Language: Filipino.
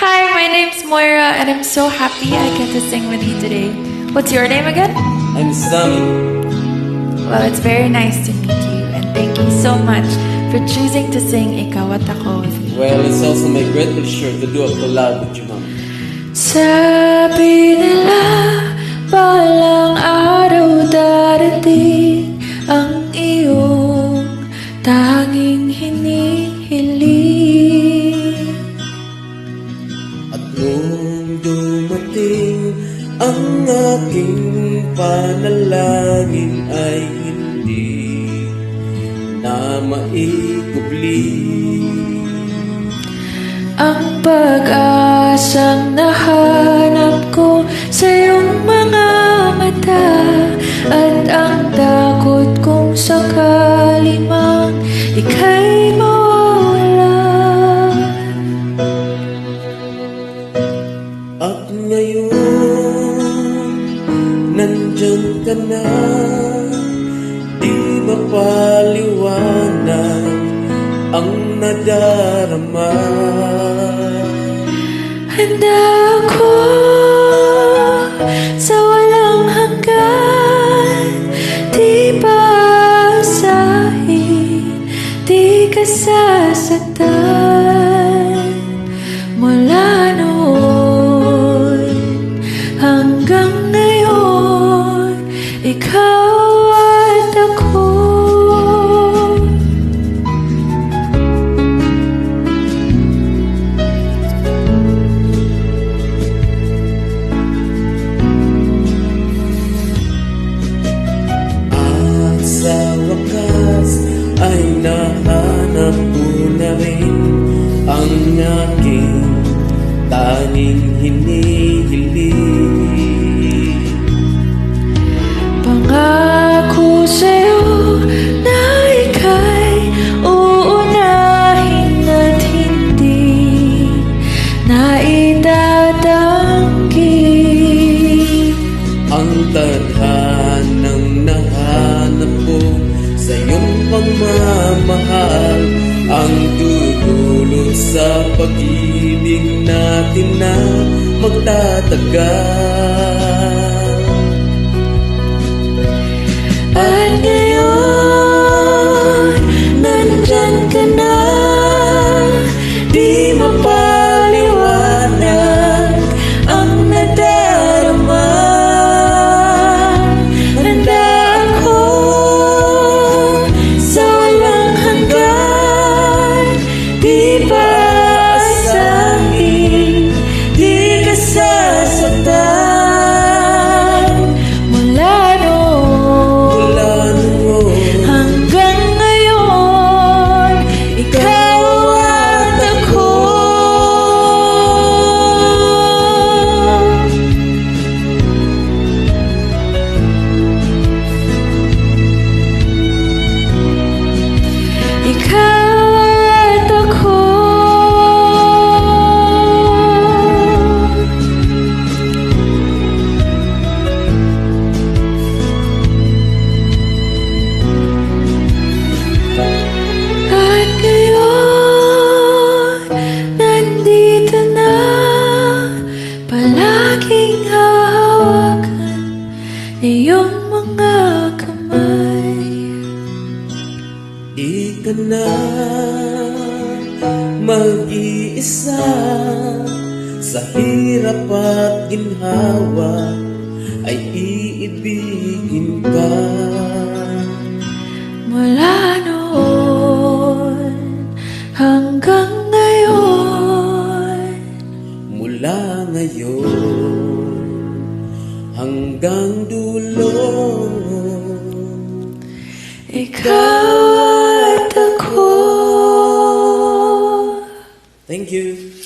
Hi, my name's Moira, and I'm so happy I get to sing with you today. What's your name again? I'm Sammy. Well, it's very nice to meet you, and thank you so much for choosing to sing Ikaw at Ako with me. Well, it's also my great pleasure to do a collab with you, ma'am. Sabi nila, balang araw darating ang iyong tanging hinihiling. At nung dumating ang aking panalangin ay hindi na maikubli. Ang pag-asang nahanap ko sa iyong mga mata, at ang takot kong sakali mang ika'y mawala. At ngayon, nandyan ka na, di ba paliwanag ang nadarama? Handa ako sa walang hanggan, di paasahin, di ka sasaktan. Mula noon hanggang ngayon, ikaw at ako. Sa wakas ay nahanap ko na rin ang aking tanging hinihiling. Pangako sa'yo na ika'y uunahin at hindi na itatanggi. Ang tadhanang nahanap ko sa iyong pagmamahal, ang tutulog sa pag-ibig natin na magtatagal. At ngayon, nandyan ka na, di mapaliwanag ang nadarama. Handa ako sa walang hanggan, di paasahin, di ka sasaktan. Mula hanggang ngayon, ikaw at ako. Ikaw at ako. At ngayon, nandito na, palaging hahawakan iyong mga kamay. Di ka na mag-iisa sa hirap at ginhawa, ay iibigin ka. Mula noon hanggang ngayon, Mula ngayon hanggang dulo, ikaw at ako. thank you.